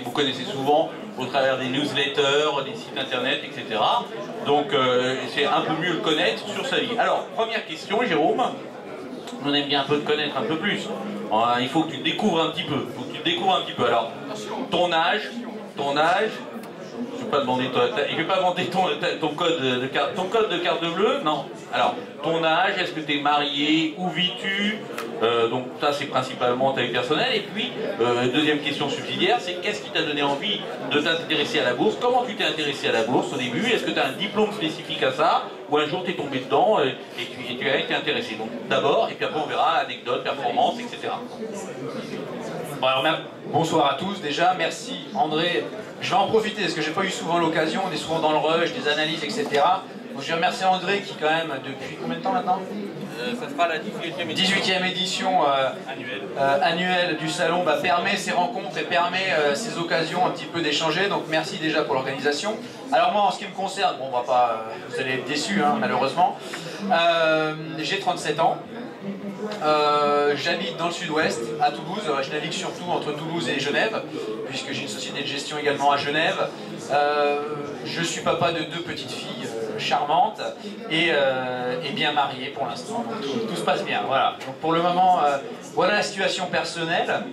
vous connaissez souvent au travers des newsletters, des sites internet, etc. Donc c'est un peu mieux le connaître sur sa vie. Alors, première question, Jérôme. On aime bien un peu te connaître un peu plus. Il faut que tu te découvres un petit peu. Alors, ton âge, je vais pas demander je vais pas demander ton code de carte bleue, non. Alors, ton âge, est-ce que tu es marié, où vis-tu? Donc ça c'est principalement ta vie personnelle. Et puis, deuxième question subsidiaire, c'est qu'est-ce qui t'a donné envie de t'intéresser à la bourse? Comment tu t'es intéressé à la bourse au début? Est-ce que tu as un diplôme spécifique à ça? Ou un jour tu es tombé dedans et tu as été intéressé? Donc d'abord, et puis après on verra anecdotes, performances, etc. Bon, alors, bonsoir à tous déjà, merci André. Je vais en profiter parce que j'ai pas eu souvent l'occasion, on est souvent dans le rush, des analyses, etc. Donc je vais remercier André qui quand même, depuis combien de temps maintenant Ça sera la 18e édition annuelle du salon, permet ces rencontres et permet ces occasions un petit peu d'échanger. Donc merci déjà pour l'organisation. Alors moi en ce qui me concerne, bon, on va pas, vous allez être déçus malheureusement. J'ai 37 ans. J'habite dans le sud-ouest, à Toulouse. Je navigue surtout entre Toulouse et Genève, puisque j'ai une société de gestion également à Genève. Je suis papa de 2 petites filles charmantes et bien marié pour l'instant. Tout se passe bien. Voilà. Donc pour le moment, voilà la situation personnelle.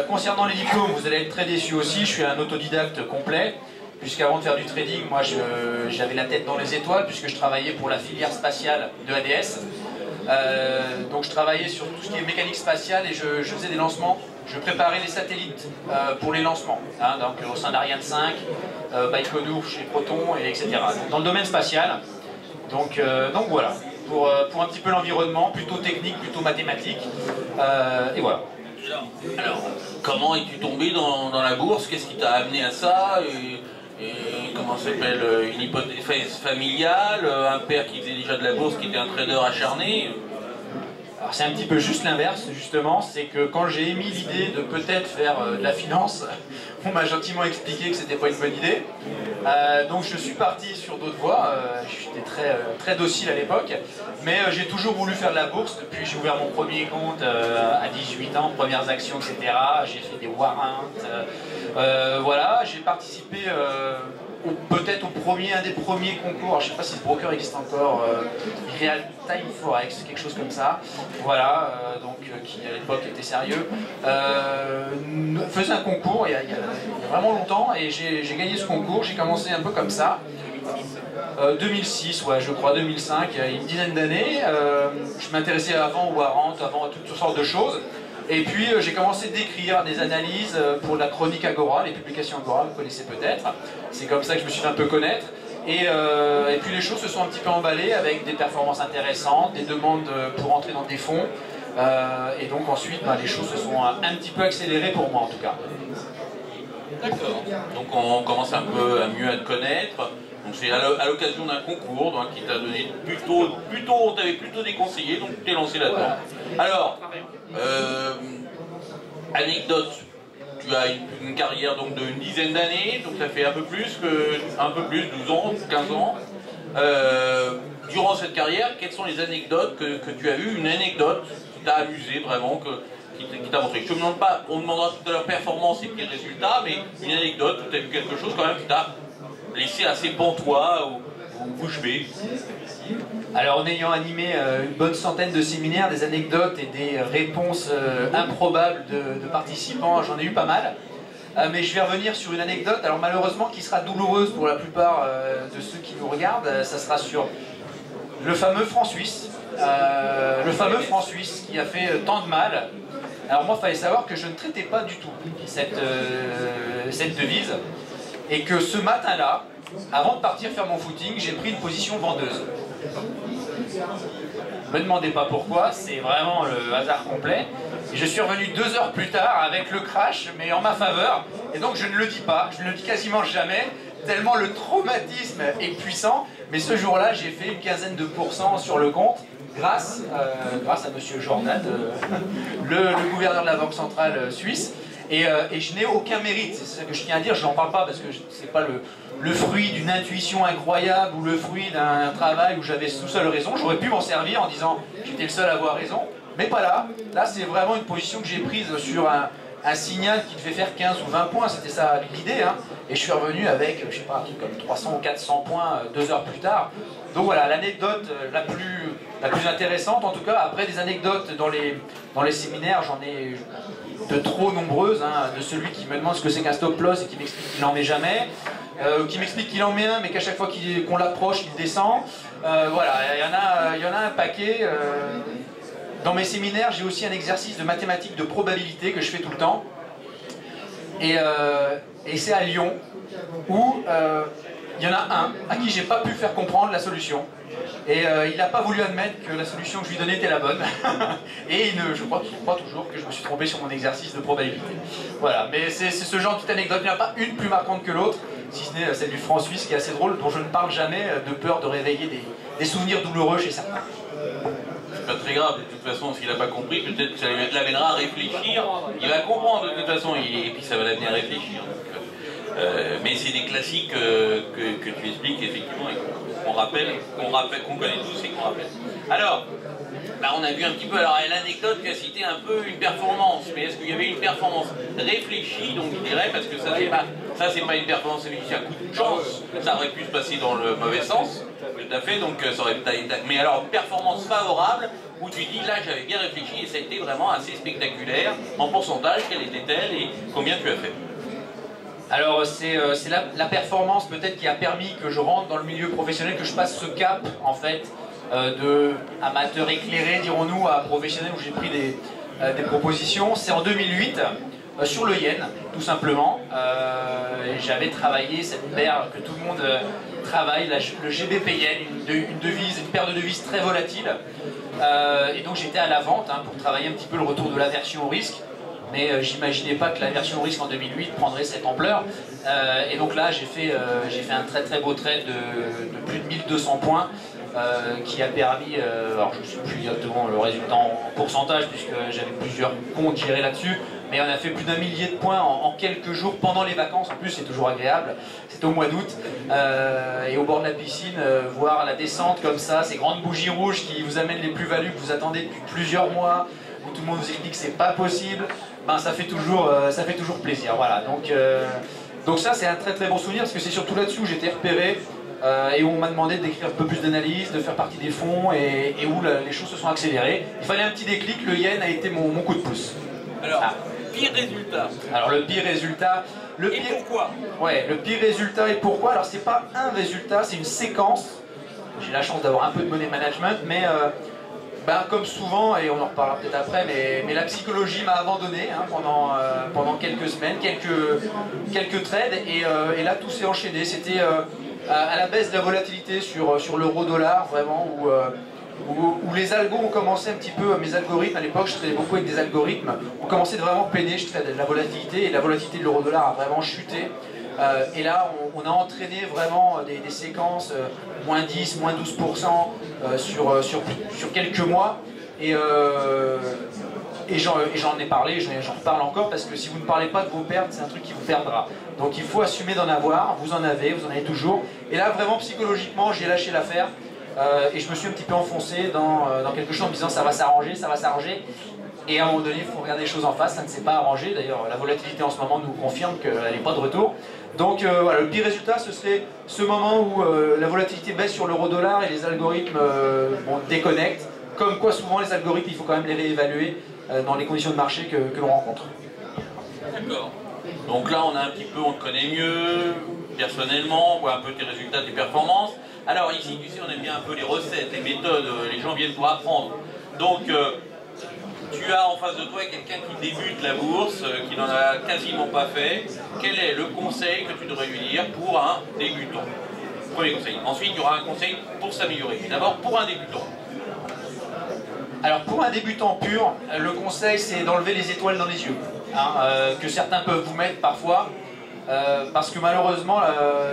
Concernant les diplômes, vous allez être très déçus aussi. Je suis un autodidacte complet. Puisqu'avant de faire du trading, moi j'avais la tête dans les étoiles, puisque je travaillais pour la filière spatiale de ADS. Donc je travaillais sur tout ce qui est mécanique spatiale et je faisais des lancements, je préparais les satellites pour les lancements, donc au sein d'Ariane 5, Baïkonour chez Proton, etc. Donc, dans le domaine spatial, donc voilà, pour un petit peu l'environnement, plutôt technique, plutôt mathématique, et voilà. Alors, comment es-tu tombé dans la bourse? Qu'est-ce qui t'a amené à ça? Et comment ça s'appelle, une hypothèse familiale, un père qui faisait déjà de la bourse, qui était un trader acharné? Alors c'est un petit peu juste l'inverse justement, c'est que quand j'ai émis l'idée de peut-être faire de la finance, on m'a gentiment expliqué que c'était pas une bonne idée. Donc je suis parti sur d'autres voies, j'étais très docile à l'époque, mais j'ai toujours voulu faire de la bourse. Depuis j'ai ouvert mon premier compte à 18 ans, premières actions, etc. J'ai fait des warrants, voilà, j'ai participé peut-être un des premiers concours, je ne sais pas si ce broker existe encore, Real Time Forex, quelque chose comme ça, voilà, qui à l'époque était sérieux, faisait un concours il y a vraiment longtemps et j'ai gagné ce concours, j'ai commencé un peu comme ça, 2006, ouais, je crois, 2005, il y a une dizaine d'années, je m'intéressais avant aux warrants, avant à toutes sortes de choses. Et puis j'ai commencé d'écrire des analyses pour la chronique Agora, les publications Agora, vous connaissez peut-être. C'est comme ça que je me suis fait un peu connaître. Et puis les choses se sont un petit peu emballées avec des performances intéressantes, des demandes pour entrer dans des fonds. Et donc ensuite, les choses se sont un petit peu accélérées pour moi en tout cas. D'accord. Donc on commence un peu à mieux à te connaître. Donc c'est à l'occasion d'un concours qui t'a donné on t'avait plutôt déconseillé, donc tu t'es lancé là-dedans. Alors, anecdote, tu as une carrière donc d'une dizaine d'années, donc ça fait un peu plus, 12 ans, 15 ans. Durant cette carrière, quelles sont les anecdotes que tu as eues? Une anecdote qui t'a amusé vraiment, qui t'a montré. Je te demande pas, on demandera tout à l'heure performance et puis le résultat, mais une anecdote où tu as vu quelque chose quand même qui t'a laissé assez pantois ou bouche bée. Alors en ayant animé une bonne centaine de séminaires, des anecdotes et des réponses improbables de participants, j'en ai eu pas mal. Mais je vais revenir sur une anecdote, alors malheureusement qui sera douloureuse pour la plupart de ceux qui nous regardent. Ça sera sur le fameux franc suisse. Le fameux franc suisse qui a fait tant de mal. Alors moi, il fallait savoir que je ne traitais pas du tout cette devise. Et que ce matin-là, avant de partir faire mon footing, j'ai pris une position vendeuse. Ne me demandez pas pourquoi, c'est vraiment le hasard complet. Et je suis revenu 2 heures plus tard avec le crash, mais en ma faveur. Et donc je ne le dis pas, je ne le dis quasiment jamais, tellement le traumatisme est puissant. Mais ce jour-là, j'ai fait une quinzaine de % sur le compte, grâce à Monsieur Jordan, le gouverneur de la Banque centrale suisse. Et je n'ai aucun mérite, c'est ça que je tiens à dire, je n'en parle pas parce que c'est pas le fruit d'une intuition incroyable ou le fruit d'un travail où j'avais tout seul raison. J'aurais pu m'en servir en disant j'étais le seul à avoir raison, mais pas là. Là c'est vraiment une position que j'ai prise sur un signal qui devait faire 15 ou 20 points, c'était ça l'idée, hein. Et je suis revenu avec, je sais pas, un truc comme 300 ou 400 points 2 heures plus tard. Donc voilà, l'anecdote la plus intéressante, en tout cas, après des anecdotes dans les séminaires, j'en ai de trop nombreuses, hein, de celui qui me demande ce que c'est qu'un stop loss et qui m'explique qu'il n'en met jamais, qui m'explique qu'il en met un mais qu'à chaque fois qu'on l'approche, il descend. Voilà, il y en a un paquet. Dans mes séminaires, j'ai aussi un exercice de mathématiques de probabilité que je fais tout le temps. Et c'est à Lyon où il y en a un à qui j'ai pas pu faire comprendre la solution. Et il n'a pas voulu admettre que la solution que je lui donnais était la bonne. Et je crois qu'il croit toujours que je me suis trompé sur mon exercice de probabilité. Voilà, mais c'est ce genre de petite anecdote. Il n'y en a pas une plus marquante que l'autre, si ce n'est celle du franc suisse qui est assez drôle, dont je ne parle jamais de peur de réveiller des souvenirs douloureux chez certains. C'est pas très grave, de toute façon, s'il n'a pas compris, peut-être que ça l'amènera à réfléchir. Il va comprendre de toute façon, et puis ça va l'amener à réfléchir. Mais c'est des classiques que tu expliques effectivement et qu'on connaît tous et qu'on rappelle. Alors, là on a vu un petit peu, alors l'anecdote qui a cité un peu une performance, mais est-ce qu'il y avait une performance réfléchie, donc je dirais, parce que ça c'est pas une performance réfléchie à coup de chance, ça aurait pu se passer dans le mauvais sens, tout à fait, donc ça aurait pu, mais alors performance favorable, où tu dis là j'avais bien réfléchi et ça a été vraiment assez spectaculaire, en pourcentage, quelle était-elle et combien tu as fait? Alors c'est la performance peut-être qui a permis que je rentre dans le milieu professionnel, que je passe ce cap en fait de amateur éclairé dirons-nous à professionnel où j'ai pris des propositions. C'est en 2008 sur le yen tout simplement. J'avais travaillé cette paire que tout le monde travaille, le GBP yen, une paire de devises très volatile. Et donc j'étais à la vente hein, pour travailler un petit peu le retour de l'aversion au risque. Mais j'imaginais pas que la version au risque en 2008 prendrait cette ampleur. Et donc là, j'ai fait un très très beau trade de plus de 1200 points qui a permis, alors je ne sais plus exactement le résultat en pourcentage puisque j'avais plusieurs comptes gérés là-dessus, mais on a fait plus d'1 millier de points en quelques jours pendant les vacances. En plus, c'est toujours agréable. C'était au mois d'août. Et au bord de la piscine, voir la descente comme ça, ces grandes bougies rouges qui vous amènent les plus-values que vous attendez depuis plusieurs mois, où tout le monde vous explique que c'est pas possible. Ben, ça fait toujours plaisir. Voilà. Donc ça c'est un très très bon souvenir parce que c'est surtout là-dessus où j'étais repéré et où on m'a demandé d'écrire un peu plus d'analyse, de faire partie des fonds et où les choses se sont accélérées. Il fallait un petit déclic, le yen a été mon coup de pouce. Alors, pire résultat. Alors le pire résultat... Pourquoi? Ouais, le pire résultat et pourquoi? Alors c'est pas un résultat, c'est une séquence. J'ai la chance d'avoir un peu de money management, mais... Ben, comme souvent, et on en reparlera peut-être après, mais la psychologie m'a abandonné hein, pendant quelques semaines, quelques trades, et là tout s'est enchaîné. C'était à la baisse de la volatilité sur l'euro-dollar, vraiment, où les algos ont commencé un petit peu, mes algorithmes, à l'époque je travaillais beaucoup avec des algorithmes, ont commencé de vraiment peiner, je tradais de la volatilité, et la volatilité de l'euro-dollar a vraiment chuté. Et là, on a entraîné vraiment des séquences moins 10, moins 12% sur quelques mois. Et j'en ai parlé, j'en reparle encore, parce que si vous ne parlez pas de vos pertes, c'est un truc qui vous perdra. Donc il faut assumer d'en avoir, vous en avez toujours. Et là, vraiment, psychologiquement, j'ai lâché l'affaire. Et je me suis un petit peu enfoncé dans quelque chose en me disant ça va s'arranger, ça va s'arranger. Et à un moment donné, il faut regarder les choses en face, ça ne s'est pas arrangé. D'ailleurs, la volatilité en ce moment nous confirme qu'elle n'est pas de retour. Donc voilà, le pire résultat, ce serait ce moment où la volatilité baisse sur l'euro-dollar et les algorithmes déconnectent. Comme quoi, souvent, les algorithmes, il faut quand même les réévaluer dans les conditions de marché que l'on rencontre. D'accord. Donc là, on a un petit peu, on te connaît mieux, personnellement, on voit un peu tes résultats, tes performances. Alors ici, tu sais, on aime bien un peu les recettes, les méthodes, les gens viennent pour apprendre. Donc, tu as en face de toi quelqu'un qui débute la bourse, qui n'en a quasiment pas fait. Quel est le conseil que tu devrais lui dire pour un débutant? Premier conseil. Ensuite, il y aura un conseil pour s'améliorer. D'abord, pour un débutant. Alors, pour un débutant pur, le conseil, c'est d'enlever les étoiles dans les yeux. Hein, que certains peuvent vous mettre parfois. Parce que malheureusement,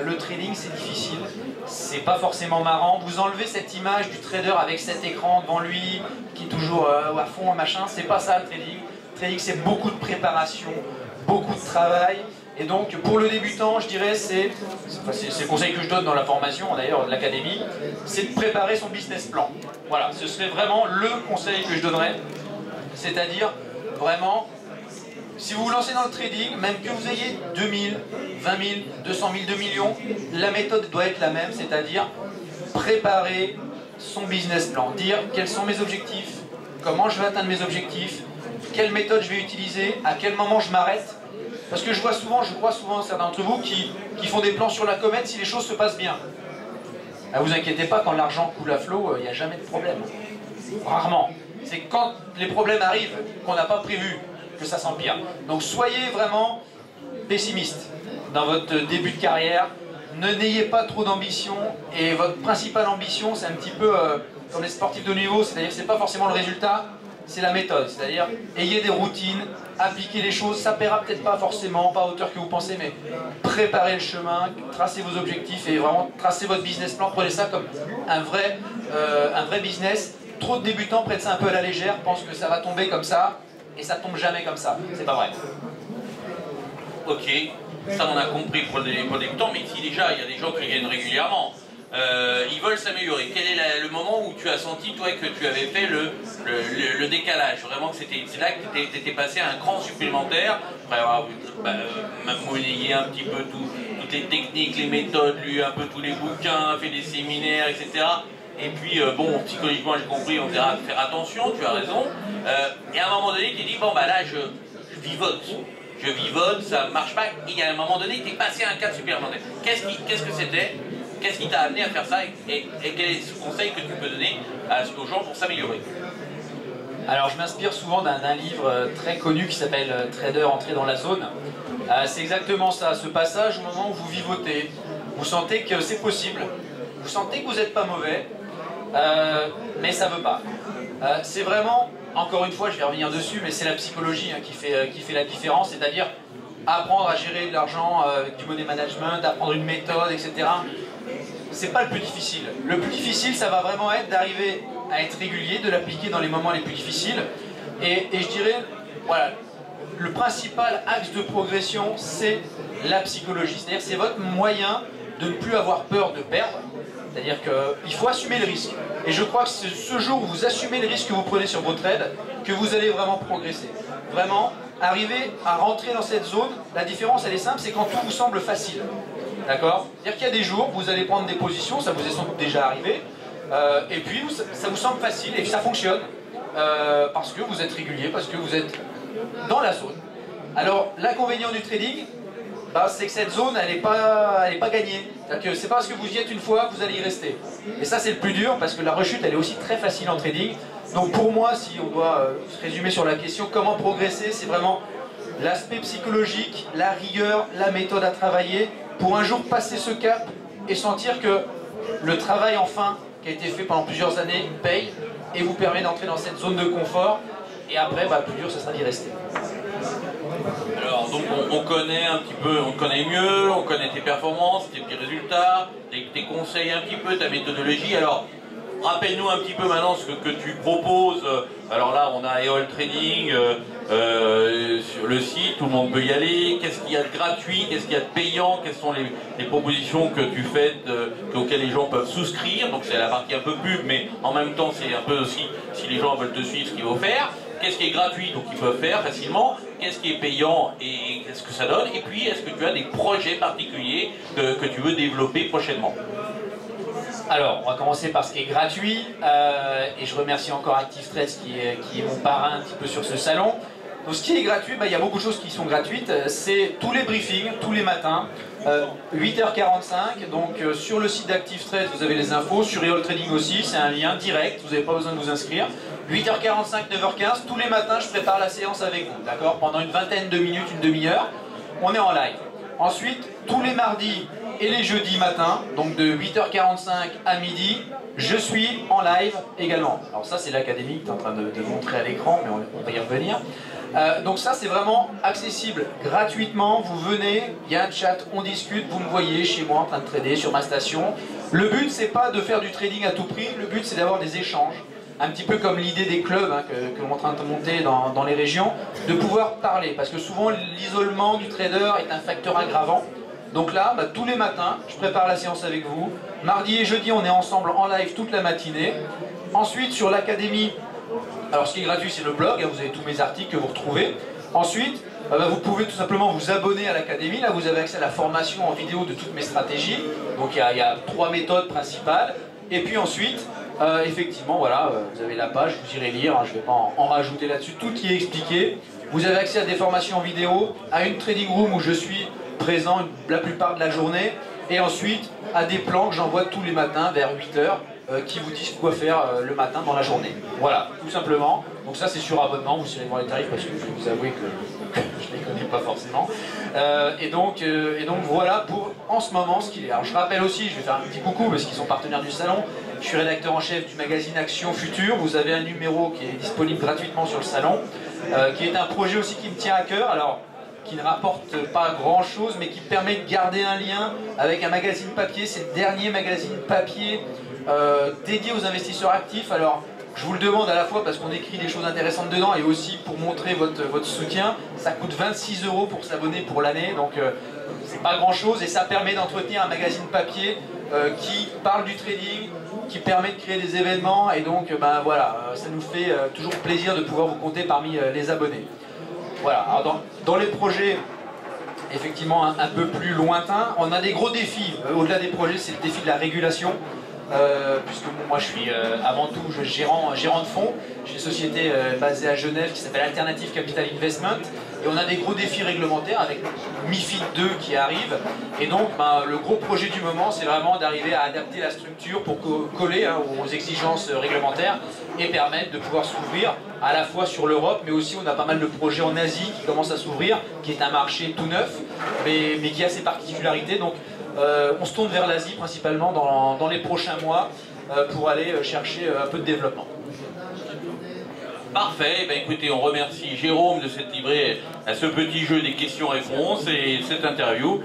le trading, c'est difficile. C'est pas forcément marrant. Vous enlevez cette image du trader avec cet écran devant lui, qui est toujours à fond, machin. C'est pas ça le trading. Le trading, c'est beaucoup de préparation, beaucoup de travail. Et donc, pour le débutant, je dirais, c'est le conseil que je donne dans la formation, d'ailleurs, de l'académie, c'est de préparer son business plan. Voilà, ce serait vraiment le conseil que je donnerais. C'est-à-dire, vraiment, Si vous vous lancez dans le trading, même que vous ayez 2000, 20 000, 200 000, 2 millions, la méthode doit être la même, c'est-à-dire préparer son business plan, dire quels sont mes objectifs, comment je vais atteindre mes objectifs, quelle méthode je vais utiliser, à quel moment je m'arrête. Parce que je crois souvent certains d'entre vous qui font des plans sur la comète si les choses se passent bien. Ne vous inquiétez pas, quand l'argent coule à flot, il n'y a jamais de problème. Rarement. C'est quand les problèmes arrivent, qu'on n'a pas prévu, que ça s'empire. Donc soyez vraiment pessimiste dans votre début de carrière. N'ayez pas trop d'ambition. Et votre principale ambition, c'est un petit peu comme les sportifs de haut niveau, c'est-à-dire que ce n'est pas forcément le résultat, c'est la méthode. C'est-à-dire, ayez des routines, appliquez les choses, ça ne paiera peut-être pas forcément, pas à hauteur que vous pensez, mais préparez le chemin, tracez vos objectifs et vraiment tracez votre business plan. Prenez ça comme un vrai business. Trop de débutants prennent ça un peu à la légère, pensent que ça va tomber comme ça, et ça tombe jamais comme ça. C'est pas vrai. Ok, ça on a compris pour les débutants, mais si déjà il y a des gens qui viennent régulièrement, ils veulent s'améliorer. Quel est le moment où tu as senti, toi, que tu avais fait le décalage? Vraiment que c'est là que tu étais passé à un cran supplémentaire, après avoir monnayé un petit peu toutes les techniques, les méthodes, lu un peu tous les bouquins, fait des séminaires, etc. Et puis, bon, psychologiquement, j'ai compris, on dira faire attention, tu as raison. Et à un moment donné, tu dis, bon, bah là, je vivote. Je vivote, ça ne marche pas. Et à un moment donné, tu es passé à un cap supplémentaire. Qu'est-ce que c'était? Qu'est-ce qui t'a amené à faire ça? Et quel est ce conseil que tu peux donner aux gens pour s'améliorer? Alors, je m'inspire souvent d'un livre très connu qui s'appelle Trader, entrer dans la zone. C'est exactement ça, ce passage au moment où vous vivotez. Vous sentez que c'est possible. Vous sentez que vous n'êtes pas mauvais. Mais ça ne veut pas. C'est vraiment, encore une fois, je vais revenir dessus, mais c'est la psychologie qui fait la différence, c'est-à-dire apprendre à gérer de l'argent avec du money management, apprendre une méthode, etc. C'est pas le plus difficile. Le plus difficile, ça va vraiment être d'arriver à être régulier, de l'appliquer dans les moments les plus difficiles. Et je dirais, voilà, le principal axe de progression, c'est la psychologie. C'est-à-dire c'est votre moyen de ne plus avoir peur de perdre. C'est-à-dire qu'il faut assumer le risque. Et je crois que c'est ce jour où vous assumez le risque que vous prenez sur vos trades que vous allez vraiment progresser. Vraiment, arriver à rentrer dans cette zone, la différence elle est simple, c'est quand tout vous semble facile. D'accord? C'est-à-dire qu'il y a des jours où vous allez prendre des positions, ça vous est sans doute déjà arrivé, et puis ça vous semble facile et ça fonctionne, parce que vous êtes régulier, parce que vous êtes dans la zone. Alors, l'inconvénient du trading, c'est que cette zone, elle n'est pas gagnée. C'est-à-dire que c'est pas parce que vous y êtes une fois que vous allez y rester. Et ça, c'est le plus dur, parce que la rechute, elle est aussi très facile en trading. Donc pour moi, si on doit se résumer sur la question, comment progresser, c'est vraiment l'aspect psychologique, la rigueur, la méthode à travailler, pour un jour passer ce cap et sentir que le travail, enfin, qui a été fait pendant plusieurs années, paye, et vous permet d'entrer dans cette zone de confort. Et après, le plus dur, ce sera d'y rester. Alors, donc on connaît un petit peu, on connaît mieux, on connaît tes performances, tes petits résultats, tes conseils un petit peu, ta méthodologie. Alors, rappelle-nous un petit peu maintenant ce que tu proposes. Alors là, on a EOL Trading sur le site, tout le monde peut y aller. Qu'est-ce qu'il y a de gratuit, qu'est-ce qu'il y a de payant, quelles sont les propositions que tu fais, auxquelles les gens peuvent souscrire. Donc c'est la partie un peu pub, mais en même temps, c'est un peu aussi, si les gens veulent te suivre, ce qu'il faut faire. Qu'est-ce qui est gratuit, donc ils peuvent faire facilement. Qu'est-ce qui est payant et qu'est-ce que ça donne. Et puis, est-ce que tu as des projets particuliers que tu veux développer prochainement? Alors, on va commencer par ce qui est gratuit, et je remercie encore ActiveTrades qui est mon parrain un petit peu sur ce salon. Donc ce qui est gratuit, il y a beaucoup de choses qui sont gratuites, c'est tous les briefings, tous les matins, 8h45, donc sur le site d'ActiveTrades vous avez les infos, sur EOL Trading aussi, c'est un lien direct, vous n'avez pas besoin de vous inscrire. 8h45, 9h15, tous les matins je prépare la séance avec vous, d'accord? Pendant une vingtaine de minutes, une demi-heure, on est en live. Ensuite, tous les mardis et les jeudis matins, donc de 8h45 à midi, je suis en live également. Alors ça c'est l'académie que tu es en train de montrer à l'écran, mais on va y revenir. Donc ça c'est vraiment accessible gratuitement, vous venez, il y a un chat, on discute, vous me voyez chez moi en train de trader sur ma station. Le but c'est pas de faire du trading à tout prix, le but c'est d'avoir des échanges. Un petit peu comme l'idée des clubs que l'on est en train de monter dans les régions, de pouvoir parler, parce que souvent l'isolement du trader est un facteur aggravant. Donc là, tous les matins, je prépare la séance avec vous. Mardi et jeudi, on est ensemble en live toute la matinée. Ensuite, sur l'académie, alors ce qui est gratuit, c'est le blog. Vous avez tous mes articles que vous retrouvez. Ensuite, vous pouvez tout simplement vous abonner à l'académie. Là, vous avez accès à la formation en vidéo de toutes mes stratégies. Donc il y a 3 méthodes principales. Et puis ensuite, effectivement, voilà, vous avez la page, vous irez lire, hein, je ne vais pas en rajouter là-dessus, tout y est expliqué. Vous avez accès à des formations en vidéo, à une trading room où je suis présent la plupart de la journée, et ensuite à des plans que j'envoie tous les matins vers 8 h qui vous disent quoi faire le matin dans la journée. Voilà, tout simplement. Donc ça c'est sur abonnement, vous irez voir les tarifs parce que je vais vous avouer que je ne les connais pas forcément. Et donc voilà pour en ce moment ce qu'il est. Alors je rappelle aussi, je vais faire un petit coucou parce qu'ils sont partenaires du salon. Je suis rédacteur en chef du magazine Action Future. Vous avez un numéro qui est disponible gratuitement sur le salon, qui est un projet aussi qui me tient à cœur. Alors, qui ne rapporte pas grand chose, mais qui permet de garder un lien avec un magazine papier. C'est le dernier magazine papier dédié aux investisseurs actifs. Alors, je vous le demande à la fois parce qu'on écrit des choses intéressantes dedans et aussi pour montrer votre soutien. Ça coûte 26 € pour s'abonner pour l'année, donc c'est pas grand chose et ça permet d'entretenir un magazine papier qui parle du trading, qui permet de créer des événements et donc ben voilà, ça nous fait toujours plaisir de pouvoir vous compter parmi les abonnés. Voilà, alors dans les projets effectivement un peu plus lointains, on a des gros défis. Au-delà des projets, c'est le défi de la régulation. Puisque moi je suis avant tout gérant de fonds. J'ai une société basée à Genève qui s'appelle Alternative Capital Investment et on a des gros défis réglementaires avec MiFID 2 qui arrive et donc le gros projet du moment c'est vraiment d'arriver à adapter la structure pour coller aux exigences réglementaires et permettre de pouvoir s'ouvrir à la fois sur l'Europe mais aussi on a pas mal de projets en Asie qui commencent à s'ouvrir, qui est un marché tout neuf mais qui a ses particularités. Donc on se tourne vers l'Asie principalement dans les prochains mois pour aller chercher un peu de développement. Parfait, ben écoutez, on remercie Jérôme de s'être livré à ce petit jeu des questions-réponses et cette interview.